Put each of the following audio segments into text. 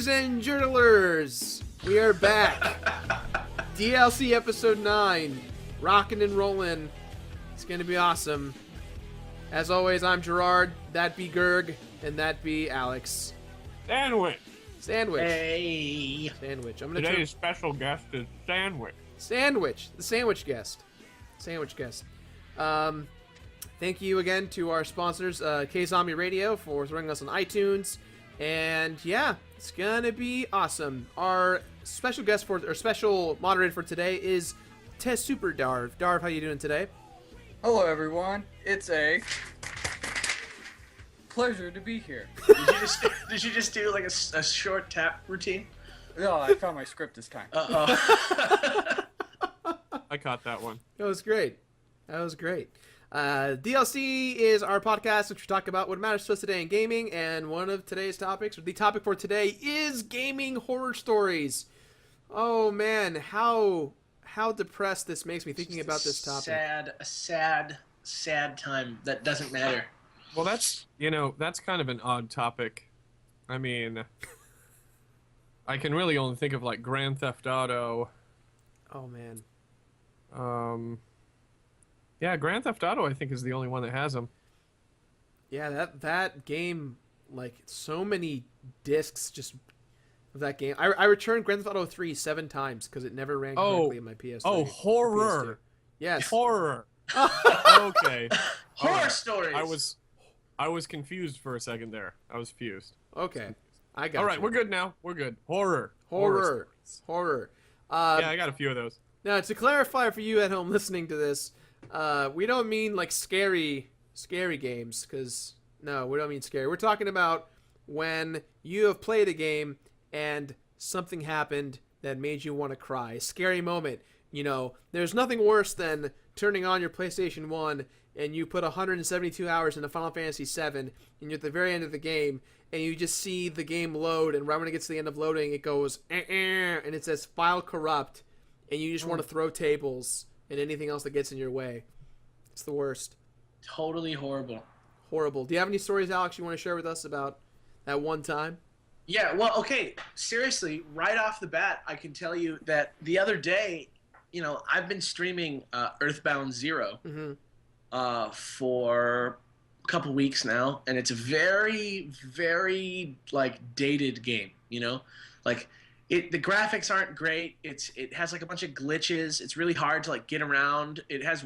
and journalers, we are back. DLC episode 9, rockin' and rollin'. It's gonna be awesome. As always, I'm Gerard, that be Gerg, and that be Alex. Sandwich. Hey. Sandwich. Today's special guest is Sandwich. The sandwich guest. Thank you again to our sponsors, K-Zombie Radio, for throwing us on iTunes. And yeah, it's gonna be awesome. Our special moderator for today is Tez Super Darv. Darv, how you doing today? Hello everyone, it's a pleasure to be here. Did you just do like a short tap routine? No, I found my script this time. I caught that one. That was great. DLC is our podcast which we talk about what matters to us today in gaming, and one of today's topics, or the topic for today, is gaming horror stories. Oh man, how depressed this makes me thinking about this topic. Sad time that doesn't matter. Well, that's kind of an odd topic. I mean, I can really only think of like Grand Theft Auto. Oh man. Yeah, Grand Theft Auto, I think, is the only one that has them. Yeah, that game, like, so many discs just of that game. I returned Grand Theft Auto 3 7 times because it never ran correctly in my PS3. Oh, horror! Yes. Horror! Okay. Horror stories! I was confused for a second there. I was fused. Okay. I got Alright, you. we're good now. We're good. Horror. Horror. Yeah, I got a few of those. Now, to clarify for you at home listening to this, we don't mean like scary games, because no, we don't mean scary. We're talking about when you have played a game and something happened that made you want to cry. A scary moment. You know, there's nothing worse than turning on your PlayStation 1 and you put 172 hours into Final Fantasy 7 and you're at the very end of the game and you just see the game load, and right when it gets to the end of loading it goes and it says file corrupt, and you just want to throw tables and anything else that gets in your way. It's the worst. Totally horrible. Do you have any stories, Alex, you want to share with us about that one time? Yeah, well, okay, seriously, right off the bat, I can tell you that the other day, I've been streaming Earthbound Zero for a couple weeks now, and it's a very, very, dated game, Like, the graphics aren't great. It has like a bunch of glitches. It's really hard to get around. It has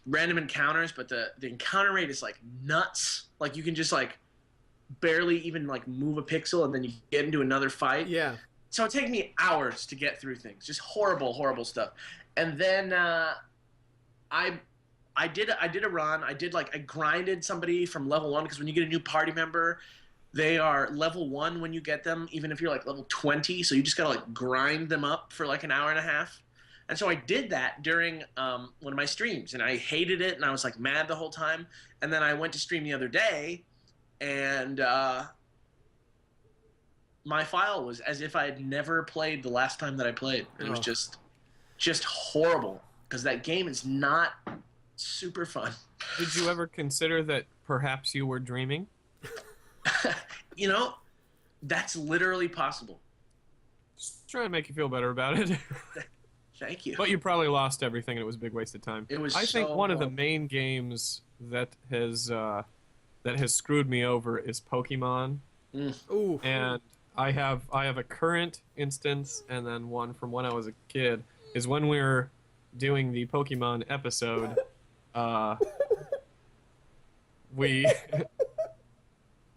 random encounters, but the encounter rate is nuts. Like you can just barely even move a pixel, and then you get into another fight. Yeah. So it takes me hours to get through things. Just horrible stuff. And then I did a run. I grinded somebody from level 1, because when you get a new party member, they are level 1 when you get them, even if you're level 20. So you just gotta grind them up for an hour and a half. And so I did that during one of my streams, and I hated it, and I was mad the whole time. And then I went to stream the other day, and my file was as if I had never played the last time that I played. It was just horrible, because that game is not super fun. Did you ever consider that perhaps you were dreaming? That's literally possible. Just trying to make you feel better about it. Thank you. But you probably lost everything, and it was a big waste of time. It was. I think one of the main games that has screwed me over is Pokemon. Ooh. And I have a current instance, and then one from when I was a kid. Is when we were doing the Pokemon episode.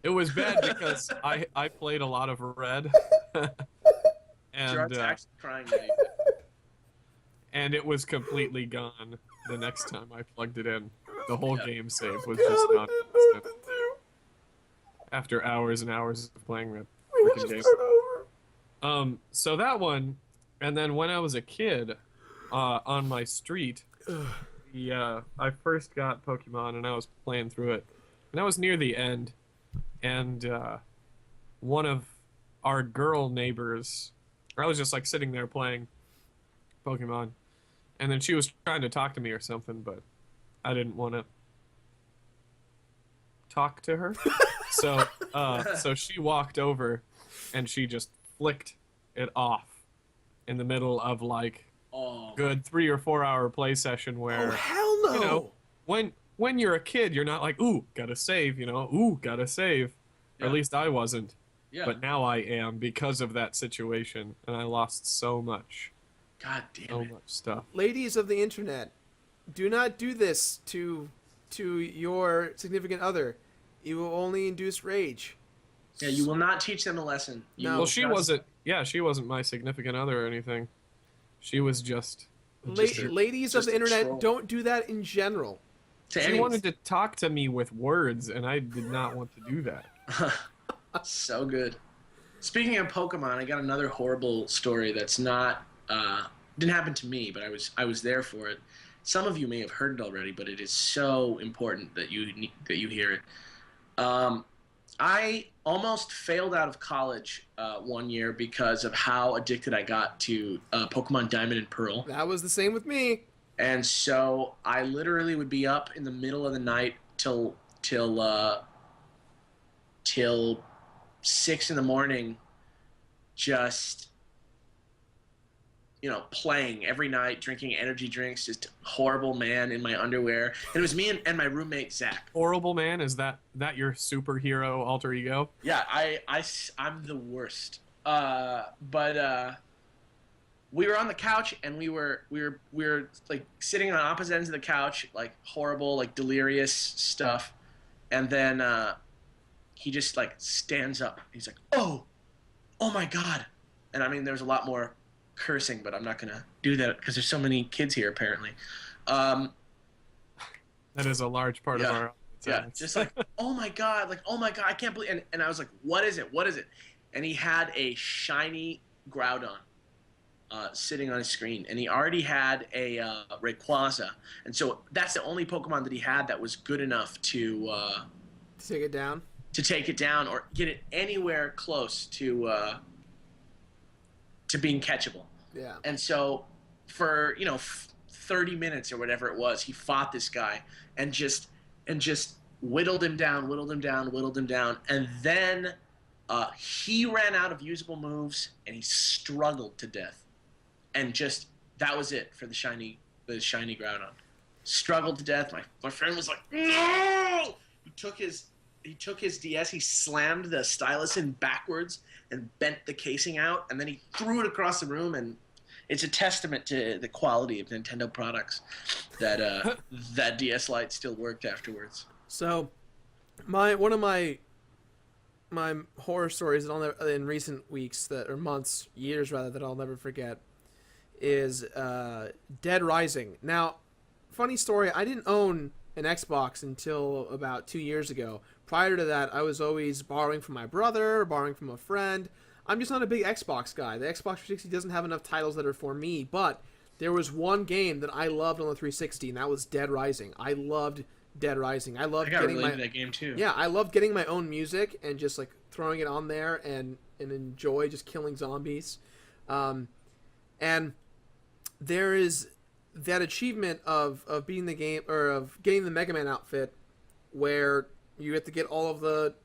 It was bad because I played a lot of Red. And Gerard's actually crying now. and it was completely gone the next time I plugged it in. The whole game save was just not consistent. After hours and hours of playing that freaking game. So that one, and then when I was a kid, on my street, I first got Pokemon and I was playing through it, and I was near the end, and one of our girl neighbors, I was just sitting there playing Pokemon, and then she was trying to talk to me or something, but I didn't want to talk to her. So she walked over, and she just flicked it off in the middle of like Oh, good 3 or 4 hour play session where Oh hell no! you know when you're a kid you're not like ooh gotta save ooh gotta save or Yeah. at least I wasn't yeah. but now I am because of that situation and I lost so much God damn it. stuff. Ladies of the internet, do not do this to your significant other. It will only induce rage. Yeah, you will not teach them a lesson. You No. will Well, she just- wasn't my significant other or anything. She was just Ladies of just the a internet, troll. don't do that in general. to she any- wanted to talk to me with words and I did not want to do that. So good. Speaking of Pokemon, I got another horrible story that's not didn't happen to me, but I was there for it. Some of you may have heard it already, but it is so important that you hear it. I almost failed out of college one year because of how addicted I got to Pokemon Diamond and Pearl. That was the same with me. And so I literally would be up in the middle of the night till 6 in the morning, just playing every night, drinking energy drinks, just horrible man in my underwear. And it was me and my roommate Zach. Horrible man, is that your superhero alter ego? Yeah, I'm the worst. But we were on the couch and we were like sitting on opposite ends of the couch, like horrible, like delirious stuff. And then he just like stands up. He's like, "Oh my God!" And I mean, there's a lot more cursing, but I'm not gonna do that because there's so many kids here apparently. That is a large part of Yeah. our Yeah, audience. just like, "Oh my God!" Like, "Oh my God!" I can't believe. And I was like, "What is it? What is it?" And he had a shiny Groudon sitting on his screen, and he already had a Rayquaza, and so that's the only Pokemon that he had that was good enough to Take it down. take it down or get it anywhere close to being catchable. Yeah. And so for 30 minutes or whatever it was, he fought this guy and just whittled him down, and then he ran out of usable moves and he struggled to death, and just that was it for the shiny Groudon. Struggled to death. My friend was like, "No!" He took his DS, he slammed the stylus in backwards and bent the casing out, and then he threw it across the room. And it's a testament to the quality of Nintendo products that that DS Lite still worked afterwards. So, one of my horror stories that in recent weeks or months, years rather, that I'll never forget is Dead Rising. Now, funny story, I didn't own an Xbox until about 2 years ago. Prior to that, I was always borrowing from my brother, borrowing from a friend. I'm just not a big Xbox guy. The Xbox 360 doesn't have enough titles that are for me, but there was one game that I loved on the 360, and that was Dead Rising. I loved Dead Rising. I loved I got getting really my into that game too. Yeah, I loved getting my own music and just like throwing it on there and enjoy just killing zombies. And there is that achievement of beating the game, or of getting the Mega Man outfit, where you have to get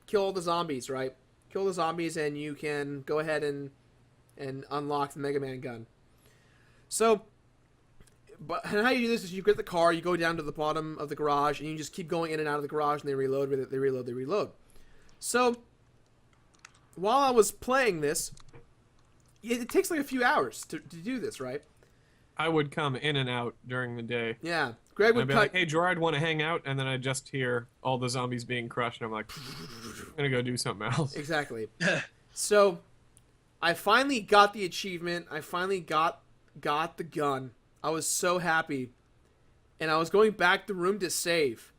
kill all the zombies, right? Kill the zombies and you can go ahead and unlock the Mega Man gun. So, and how you do this is you get the car, you go down to the bottom of the garage, and you just keep going in and out of the garage, and they reload. So, while I was playing this, it takes like a few hours to do this, right? I would come in and out during the day. Yeah. Greg I'd would be cut... like, "Hey, Gerard, want to hang out?" And then I just hear all the zombies being crushed, and I'm like, "I'm gonna go do something else." Exactly. So, I finally got the achievement. I finally got the gun. I was so happy. And I was going back to the room to save.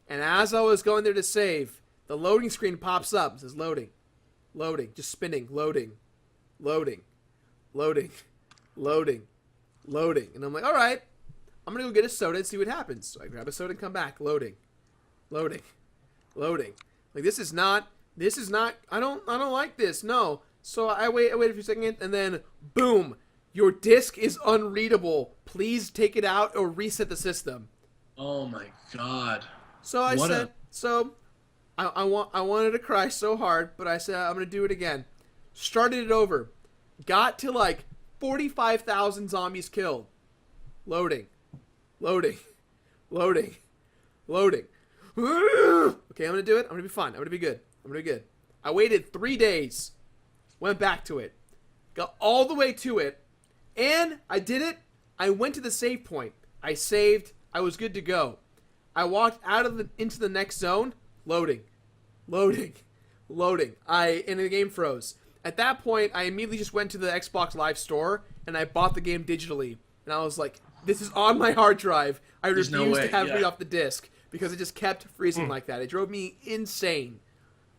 And as I was going there to save, the loading screen pops up. It says loading. Loading. Just spinning. Loading. Loading. Loading. Loading. Loading. And I'm like, all right, I'm going to go get a soda and see what happens. So I grab a soda and come back. Loading. Loading. Loading. Like, this is not, I don't like this. No. So I wait a few seconds, and then boom, your disc is unreadable. Please take it out or reset the system. Oh my God. So I I wanted to cry so hard, but I said I'm gonna do it again. Started it over. Got to like 45,000 zombies killed. Loading. Loading. Loading. Loading. Okay, I'm gonna do it. I'm gonna be fine. I'm gonna be good. I'm gonna be good. I waited 3 days. Went back to it. Got all the way to it. And I did it. I went to the save point. I saved. I was good to go. I walked out of into the next zone. Loading. Loading. Loading. And the game froze. At that point, I immediately just went to the Xbox Live store and I bought the game digitally. And I was like, this is on my hard drive. I refuse to have it read off the disc because it just kept freezing like that. It drove me insane.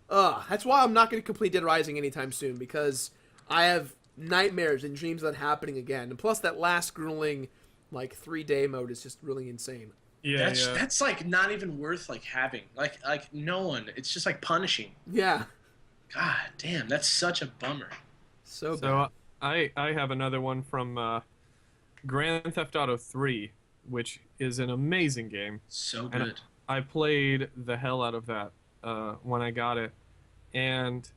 That's why I'm not going to complete Dead Rising anytime soon, because I have nightmares and dreams of that happening again. And plus that last grueling, like, 3-day mode is just really insane. Yeah, that's like not even worth like having. Like no one. It's just like punishing. Yeah. God damn, that's such a bummer. So I have another one from Grand Theft Auto 3, which is an amazing game. So good. And I played the hell out of that when I got it. And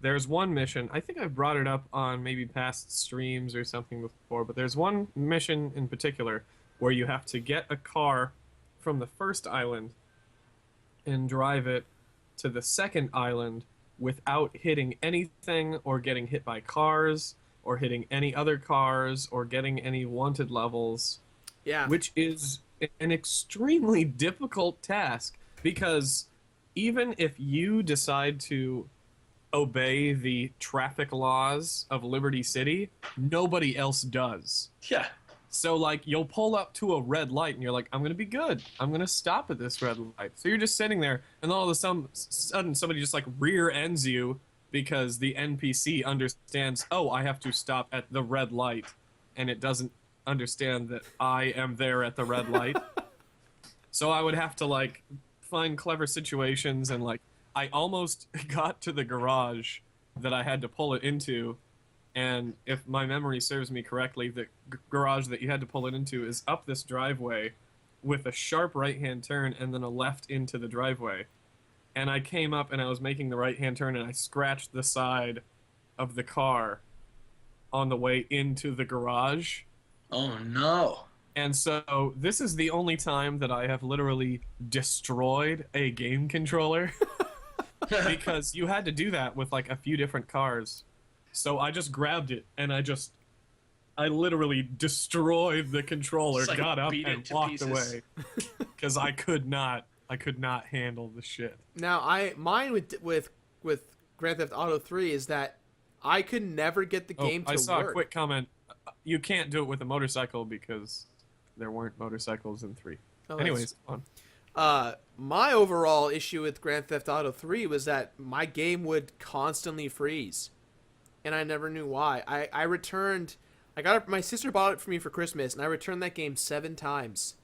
there's one mission, I think I've brought it up on maybe past streams or something before, but there's one mission in particular where you have to get a car from the first island and drive it to the second island without hitting anything or getting hit by cars or hitting any other cars or getting any wanted levels. Yeah. Which is an extremely difficult task, because even if you decide to obey the traffic laws of Liberty City, nobody else does. Yeah. So, like, you'll pull up to a red light, and you're like, I'm going to be good. I'm going to stop at this red light. So you're just sitting there, and all of a sudden somebody just, like, rear ends you because the NPC understands, oh, I have to stop at the red light, and it doesn't understand that I am there at the red light. So I would have to, like, find clever situations, and, like, I almost got to the garage that I had to pull it into. And if my memory serves me correctly, the garage that you had to pull it into is up this driveway with a sharp right-hand turn and then a left into the driveway. And I came up and I was making the right-hand turn and I scratched the side of the car on the way into the garage. Oh, no. And so this is the only time that I have literally destroyed a game controller because you had to do that with like a few different cars. So I just grabbed it and I literally destroyed the controller, like got up beat and it to walked pieces. away because I could not handle the shit. Now, mine with Grand Theft Auto 3 is that I could never get the game to work. I saw a quick comment. You can't do it with a motorcycle because there weren't motorcycles in 3. Oh, Anyways, on. My overall issue with Grand Theft Auto 3 was that my game would constantly freeze. And I never knew why. I returned... my sister bought it for me for Christmas, and I returned that game 7 times.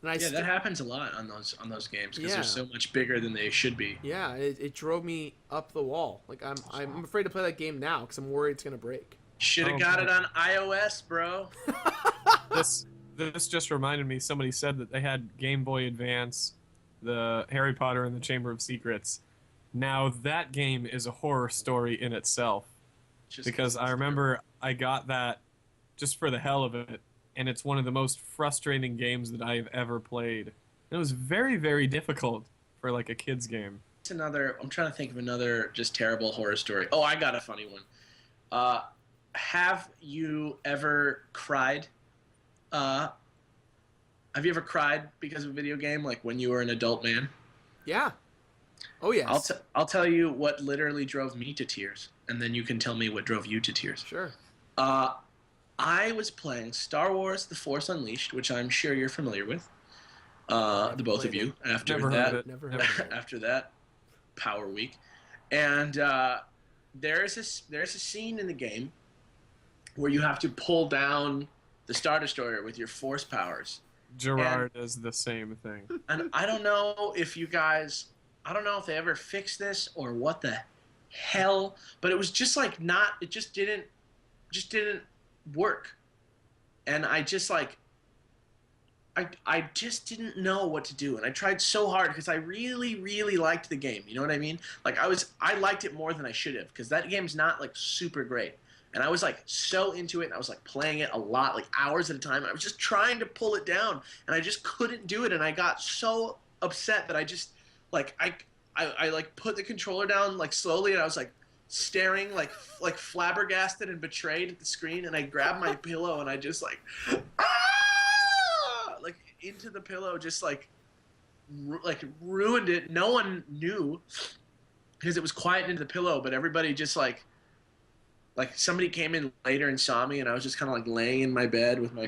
And that happens a lot on those games because they're so much bigger than they should be. Yeah, it drove me up the wall. Like I'm afraid to play that game now because I'm worried it's gonna break. Should have got it on iOS, bro. This just reminded me. Somebody said that they had Game Boy Advance, the Harry Potter and the Chamber of Secrets. Now that game is a horror story in itself. Because I remember I got that just for the hell of it, and it's one of the most frustrating games that I've ever played. It was very, very difficult for like a kid's game. I'm trying to think of another just terrible horror story. Oh, I got a funny one. Have you ever cried? Have you ever cried because of a video game, like when you were an adult man? Yeah. Oh yes. I'll tell you what literally drove me to tears, and then you can tell me what drove you to tears. Sure. I was playing Star Wars: The Force Unleashed, which I'm sure you're familiar with. The both of you. Never heard of it. Never heard of it. After that, Power Week, and there's a scene in the game where you have to pull down the Star Destroyer with your Force powers. Gerard does the same thing. And I don't know if they ever fixed this or what the hell, but it was just like it just didn't work. And I I just didn't know what to do, and I tried so hard because I really really liked the game. You know what I mean? Like I liked it more than I should have because that game's not like super great. And I was like so into it, and I was like playing it a lot, like hours at a time. And I was just trying to pull it down, and I just couldn't do it. And I got so upset that I just like I like put the controller down like slowly, and I was like staring like flabbergasted and betrayed at the screen. And I grabbed my pillow, and I just like like into the pillow, just like ruined it. No one knew because it was quiet into the pillow, but everybody just like somebody came in later and saw me, and I was just kind of like laying in my bed with my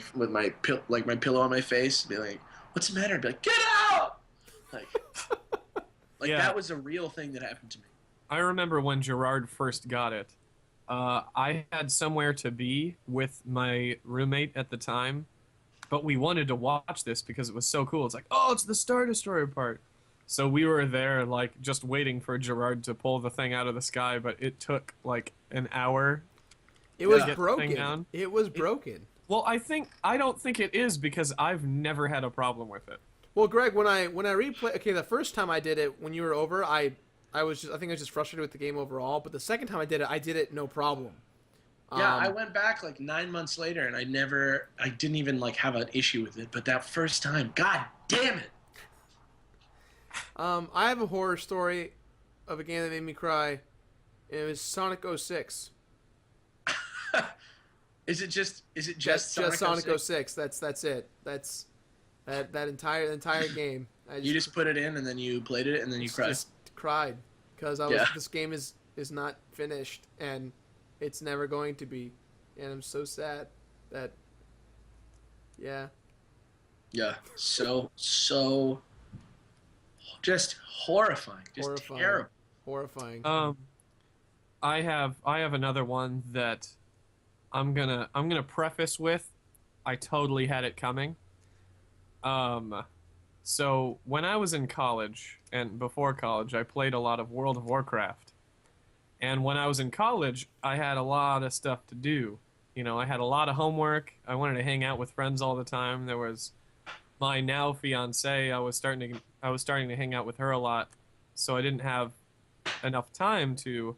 pillow on my face, be like, "What's the matter?" I'd be like, "Get out!" Like Yeah. that was a real thing that happened to me. I remember when Gerard first got it. I had somewhere to be with my roommate at the time, but we wanted to watch this because it was so cool. It's like, oh, it's the Star Destroyer part. So we were there, like, just waiting for Gerard to pull the thing out of the sky, but it took, like, an hour. It was Get the thing broken. down. It was broken. Well, I don't think it is because I've never had a problem with it. Well, Greg, when I replay, okay, the first time I did it when you were over, I think I was just frustrated with the game overall. But the second time I did it no problem. Yeah, I went back like 9 months later, and I didn't even like have an issue with it. But that first time, god damn it! I have a horror story of a game that made me cry. It was Sonic 06. Is it just Just Sonic 06? 06. That's it. That's that entire game. You just put it in, and then you played it, and then you cried. Just cried because this game is not finished, and it's never going to be, and I'm so sad that. Yeah. Yeah, so just horrifying, just Horrifying. terrible. Horrifying. I have another one that I'm gonna preface with, I totally had it coming. So when I was in college and before college, I played a lot of World of Warcraft. And when I was in college, I had a lot of stuff to do. You know, I had a lot of homework. I wanted to hang out with friends all the time. There was my now fiance. I was starting to hang out with her a lot, so I didn't have enough time to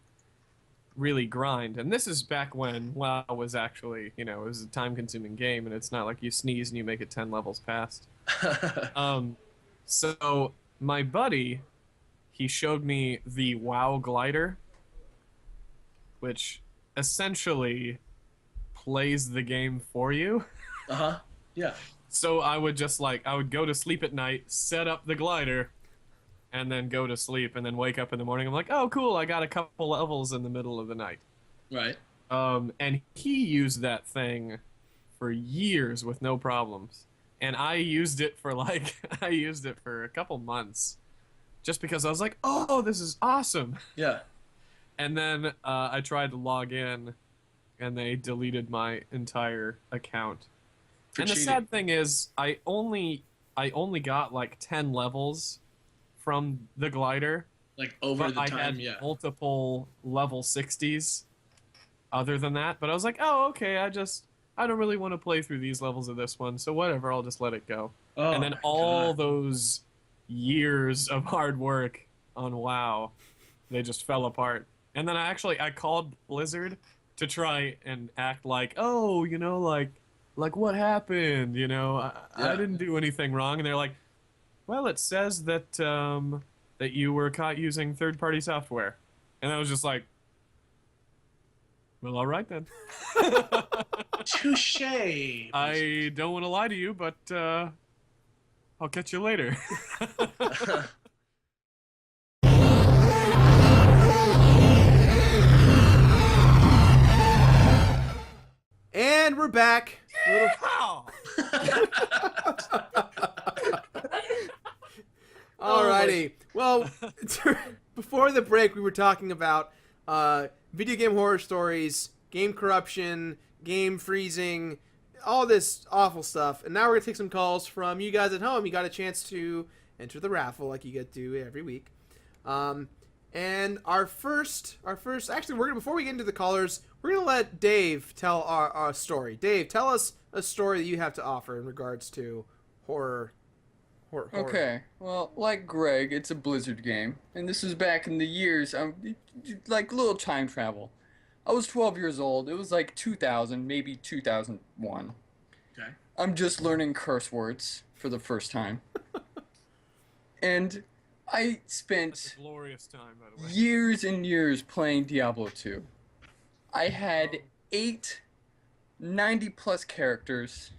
really grind. And this is back when WoW was actually, you know, it was a time-consuming game, and it's not like you sneeze and you make it 10 levels past. So my buddy, he showed me the WoW glider, which essentially plays the game for you. Yeah. So I would go to sleep at night, set up the glider, and then go to sleep, and then wake up in the morning. I'm like, oh, cool, I got a couple levels in the middle of the night. Right. And he used that thing for years with no problems. And I used it for a couple months just because I was like, oh, this is awesome. Yeah. And then I tried to log in, and they deleted my entire account. For And the cheating. sad thing is, I only got like 10 levels from the glider. Like over But the I time, had yeah. multiple level 60s other than that. But I was like, oh, okay, I don't really want to play through these levels of this one, so whatever, I'll just let it go. Oh, And then my all God. those years of hard work on WoW, they just fell apart. And then I called Blizzard to try and act like, oh, you know, like what happened? You know, I Yeah. didn't do anything wrong. And they're like, well, it says that that you were caught using third-party software. And I was just like, well, all right then. Touche. I don't want to lie to you, but I'll catch you later. And we're back. Little- Alrighty. Well, before the break, we were talking about video game horror stories, game corruption, game freezing, all this awful stuff. And now we're gonna take some calls from you guys at home. You got a chance to enter the raffle like you get to every week. And our first, actually, before we get into the callers, we're gonna let Dave tell our story. Dave, tell us a story that you have to offer in regards to horror. Okay, well, like Greg, it's a Blizzard game, and this was back in the years, like little time travel. I was 12 years old. It was like 2000, maybe 2001. Okay. I'm just learning curse words for the first time. And I That's spent a glorious time, by the way. years and years playing Diablo 2. I had Oh. 8 90-plus characters.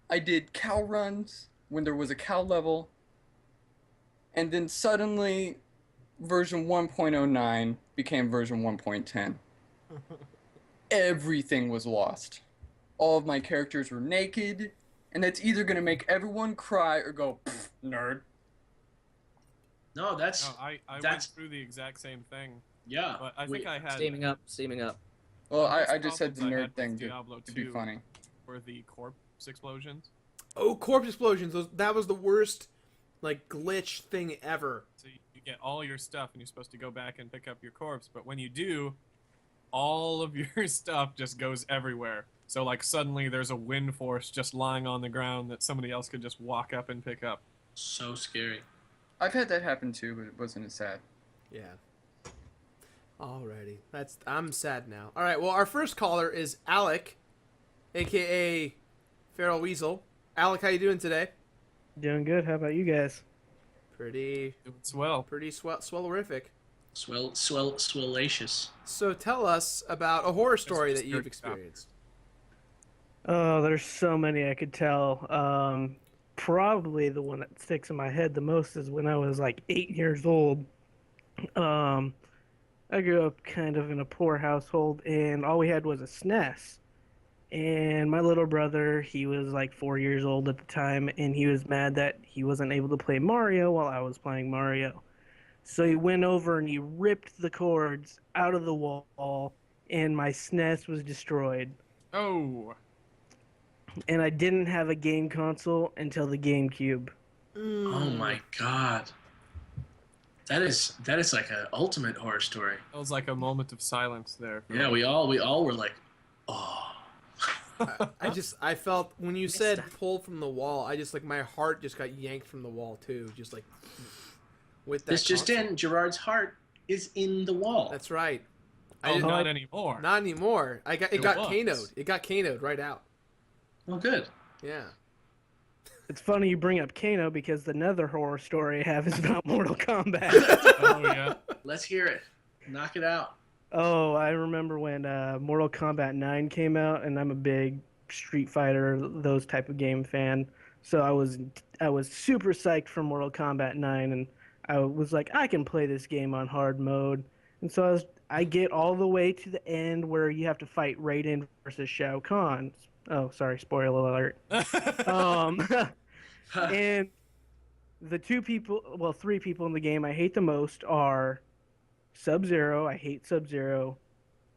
I did cow runs when there was a cow level. And then suddenly, version 1.09 became version 1.10. Everything was lost. All of my characters were naked, and that's either going to make everyone cry or go, "Pfft, nerd." No, that's No, I went that's through the exact same thing, yeah. but I think I had Steaming up, steaming up. Well, the most I just said the problems I nerd had with thing Diablo to be 2 funny. were the corpse explosions. Oh, corpse explosions. That was the worst, like, glitch thing ever. So you get all your stuff, and you're supposed to go back and pick up your corpse, but when you do, all of your stuff just goes everywhere. So like suddenly there's a wind force just lying on the ground that somebody else could just walk up and pick up. so scary. I've had that happen too, but it wasn't as sad. Yeah. Alrighty. I'm sad now. Alright, well, our first caller is Alec, a.k.a. Feral Weasel. Alec, how you doing today? Doing good. How about you guys? Pretty Doing swell. swellerific. Swellacious. So tell us about a horror story just that you've nerd stuff. experienced. Oh, there's so many I could tell. Probably the one that sticks in my head the most is when I was like 8 years old. I grew up kind of in a poor household, and all we had was a SNES. And my little brother, he was like 4 years old at the time, and he was mad that he wasn't able to play Mario while I was playing Mario. So he went over and he ripped the cords out of the wall, and my SNES was destroyed. Oh, And I didn't have a game console until the GameCube. Oh my god. That is like an ultimate horror story. that was like a moment of silence there. Yeah, we all were like, oh. I felt when you said pull from the wall, I just like my heart just got yanked from the wall too, just like with that. This just console. in, Gerard's heart is in the wall. That's right. Oh, didn't- not anymore. Not anymore. It It got was. Kano'd. It got Kano'd right out. Well, good. Yeah. It's funny you bring up Kano because the another horror story I have is about Mortal Kombat. Oh yeah. Let's hear it. Knock it out. Oh, I remember when Mortal Kombat 9 came out, and I'm a big Street Fighter, those type of game fan. So I was super psyched for Mortal Kombat 9, and I was like, I can play this game on hard mode. And so I get all the way to the end where you have to fight Raiden versus Shao Kahn. Oh, sorry, spoiler alert. And the three people in the game I hate the most are Sub-Zero, I hate Sub-Zero,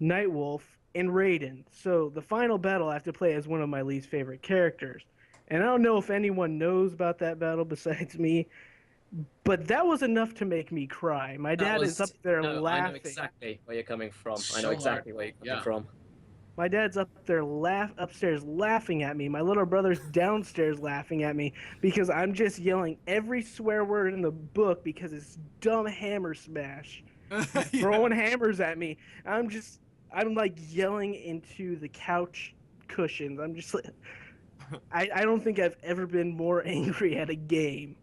Nightwolf, and Raiden. So the final battle I have to play as one of my least favorite characters. And I don't know if anyone knows about that battle besides me, but that was enough to make me cry. My dad is up there No, I know laughing. exactly where you're coming from. I So know exactly hard. where you're coming Yeah. from. My dad's up there upstairs laughing at me. My little brother's downstairs laughing at me because I'm just yelling every swear word in the book because it's dumb hammer smash. Throwing hammers at me. I'm like yelling into the couch cushions. I'm just like, I don't think I've ever been more angry at a game.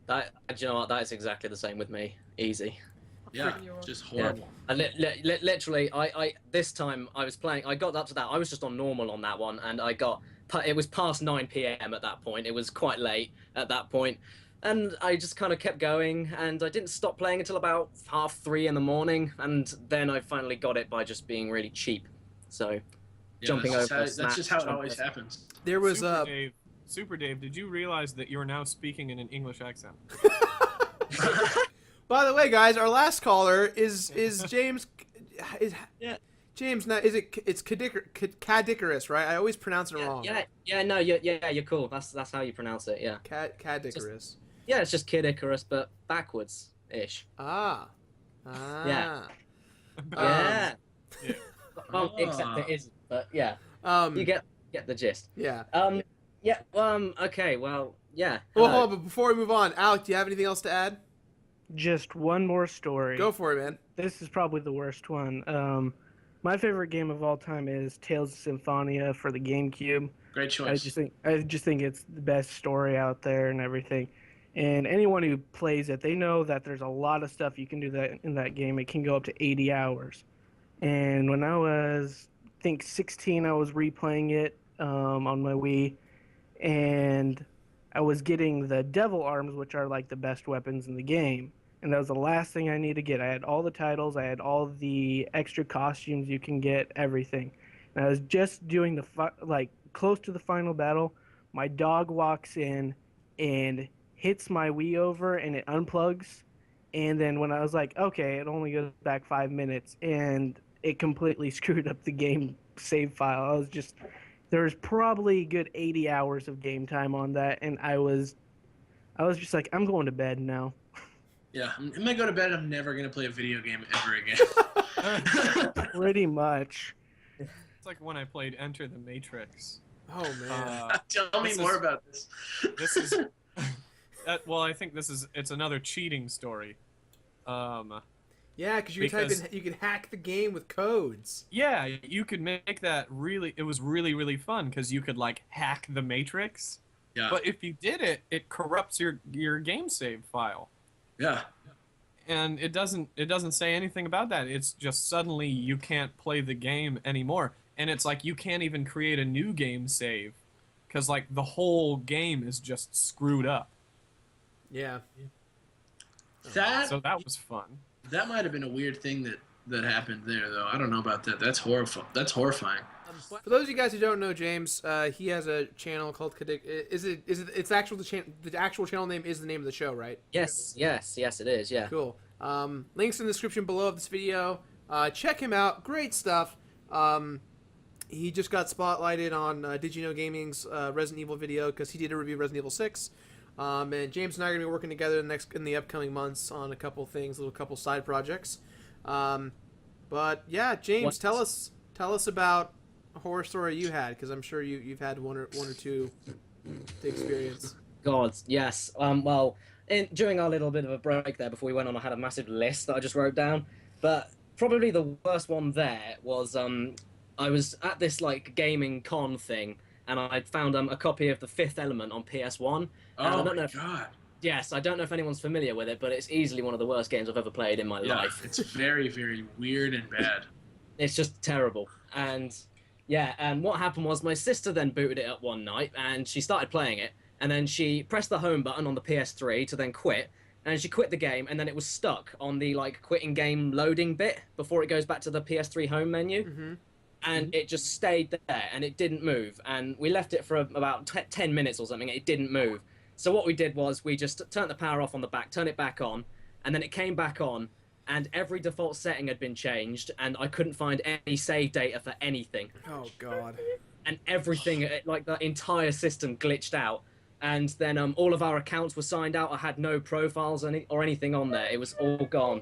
Do you know what? That is exactly the same with me. Easy. Yeah, just horrible. And literally, I this time I was playing. I got up to that. I was just on normal on that one, and it was past 9 p.m. at that point. It was quite late at that point, and I just kind of kept going, and I didn't stop playing until about 3:30 in the morning, and then I finally got it by just being really cheap. So Yeah, jumping that's over. just just how it smash, always jump. happens. There was Super Dave, did you realize that you're now speaking in an English accent? By the way, guys, our last caller is James. Yeah. James, now it's Cadicarus, right? I always pronounce it wrong. No, you're cool. That's how you pronounce it. Yeah. Cadicarus. Yeah, it's just Kid Icarus, but backwards ish. Ah. Yeah. Yeah. Well, except it isn't. But yeah, Um. you get the gist. Yeah. Yeah. Okay. Well. Yeah. Well, hello. hold on, but before we move on, Alec, do you have anything else to add? Just one more story. Go for it, man. This is probably the worst one. My favorite game of all time is Tales of Symphonia for the GameCube. Great choice. I just think it's the best story out there and everything. And anyone who plays it, they know that there's a lot of stuff you can do that in that game. It can go up to 80 hours. And when I was, I think 16, I was replaying it on my Wii, and I was getting the devil arms, which are like the best weapons in the game. And that was the last thing I needed to get. I had all the titles, I had all the extra costumes you can get, everything. And I was just doing like close to the final battle. My dog walks in and hits my Wii over, and it unplugs. And then when I was like, okay, it only goes back 5 minutes, and it completely screwed up the game save file. There was probably a good 80 hours of game time on that, and I was just like, I'm going to bed now. Yeah, I'm gonna go to bed. I'm never gonna play a video game ever again. Pretty much. It's like when I played Enter the Matrix. Oh man. Tell me more about this. This is well, I think it's another cheating story. Yeah, because you can hack the game with codes. Yeah, you could make that it was really, really fun because you could like hack the Matrix. Yeah. But if you did it, it corrupts your game save file. Yeah. And it doesn't say anything about that. It's just suddenly you can't play the game anymore. And it's like you can't even create a new game save because like the whole game is just screwed up. Yeah. So that was fun. That might have been a weird thing that happened there, though. I don't know about that. That's horrifying. That's horrifying. For those of you guys who don't know James, he has a channel called the actual channel name is the name of the show, right? Yes. It is. Yeah. Cool. Links in the description below of this video. Check him out. Great stuff. He just got spotlighted on Did You Know Gaming's Resident Evil video because he did a review of Resident Evil 6. And James and I are going to be working together in the upcoming months on a couple things, a couple side projects. But yeah, James, tell us about a horror story you had, because I'm sure you've had one or two to experience. God, yes. Well, during our little bit of a break there before we went on, I had a massive list that I just wrote down. But probably the worst one there was I was at this like gaming con thing, and I found a copy of The Fifth Element on PS1. Oh my god. Yes, I don't know if anyone's familiar with it, but it's easily one of the worst games I've ever played in my life. It's very, very weird and bad. It's just terrible. And yeah, and what happened was my sister then booted it up one night, and she started playing it, and then she pressed the home button on the PS3 to then quit, and she quit the game, and then it was stuck on the like quitting game loading bit before it goes back to the PS3 home menu. Mm-hmm. And it just stayed there, and it didn't move. And we left it for about 10 minutes or something. It didn't move. So what we did was we just turned the power off on the back, turned it back on, and then it came back on, and every default setting had been changed, and I couldn't find any save data for anything. Oh god. And everything, like the entire system glitched out. And then all of our accounts were signed out. I had no profiles or anything on there. It was all gone.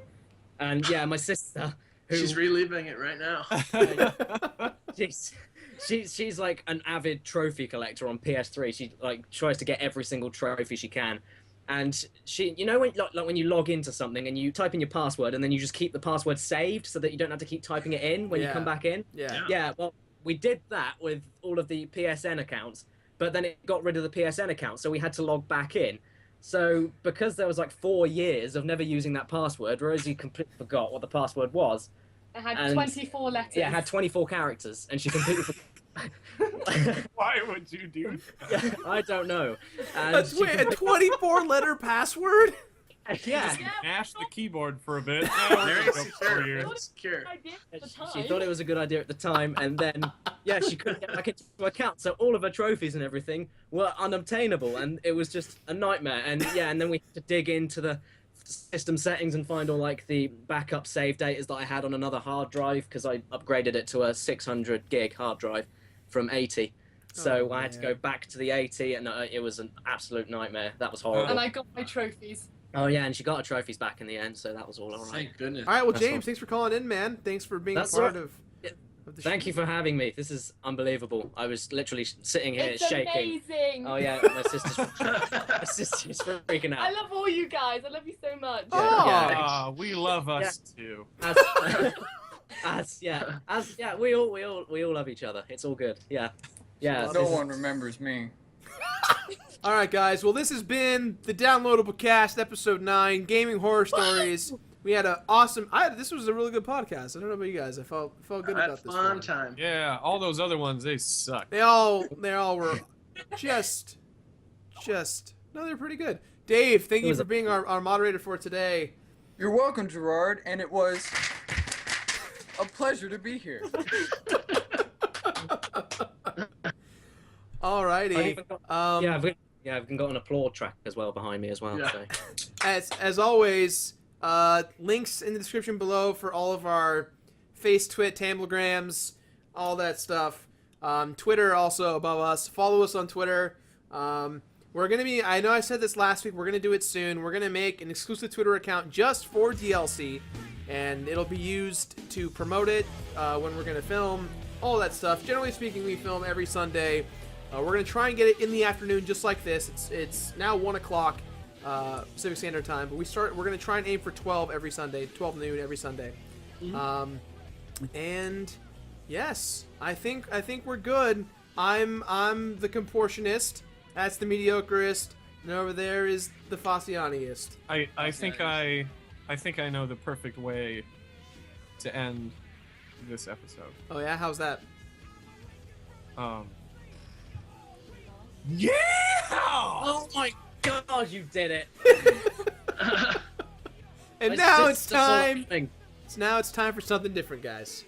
And yeah, my sister... She's reliving it right now. She's like an avid trophy collector on PS3. She like tries to get every single trophy she can, and she, you know, when you log into something and you type in your password and then you just keep the password saved so that you don't have to keep typing it in when you come back in. Yeah. Well, we did that with all of the PSN accounts, but then it got rid of the PSN account, so we had to log back in. So because there was like 4 years of never using that password, Rosie completely forgot what the password was. It had 24 letters. Yeah, it had 24 characters, and she completely forgot. Why would you do that? Yeah, I don't know. And A 24-letter password? Yeah. Mash the keyboard for a bit. Very secure. She thought it was a good idea at the time, and then, yeah, she couldn't get back into her account, so all of her trophies and everything were unobtainable, and it was just a nightmare. And yeah, and then we had to dig into the system settings and find all like the backup save data that I had on another hard drive, because I upgraded it to a 600 gig hard drive from 80. So I had to go back to the 80, and it was an absolute nightmare. That was horrible. And I got my trophies. Oh yeah, and she got her trophies back in the end, so that was all alright. Thank goodness. All right, well, James, thanks for calling in, man. Thanks for being a part of of the Thank show. you for having me. This is unbelievable. I was literally sitting here It's shaking. amazing. Oh yeah, my sister's freaking I out. love all you guys. I love you so much. Oh. Ah, we love us too. We all love each other. It's all good. Yeah. Yeah. No this is- one remembers me. All right, guys. Well, this has been the Downloadable Cast, episode 9, gaming horror stories. We had an awesome. This was a really good podcast. I don't know about you guys. I felt good Had about this fun one. time. Yeah, all those other ones, they suck. They all were just. No, they're pretty good. Dave, thank you for being our moderator for today. You're welcome, Gerard, and it was a pleasure to be here. Alrighty. I've got an applaud track as well behind me as well. Yeah. So. As always, links in the description below for all of our Face, Twit, Tamblegrams, all that stuff. Twitter also above us. Follow us on Twitter. We're gonna be. I know I said this last week. We're gonna do it soon. We're gonna make an exclusive Twitter account just for DLC, and it'll be used to promote it when we're gonna film. All that stuff. Generally speaking, we film every Sunday. We're gonna try and get it in the afternoon, just like this. It's now 1 o'clock Pacific Standard Time, but we're gonna try and aim for 12 every Sunday, 12 noon every Sunday. And yes, I think we're good. I'm the Comportionist. That's the Mediocreist. And over there is the Fossianiest. I think I know the perfect way to end this episode. Oh yeah, how's that? Yeah! Oh my God, you did it! And My now it's sister saw time. something. Now it's time for something different, guys.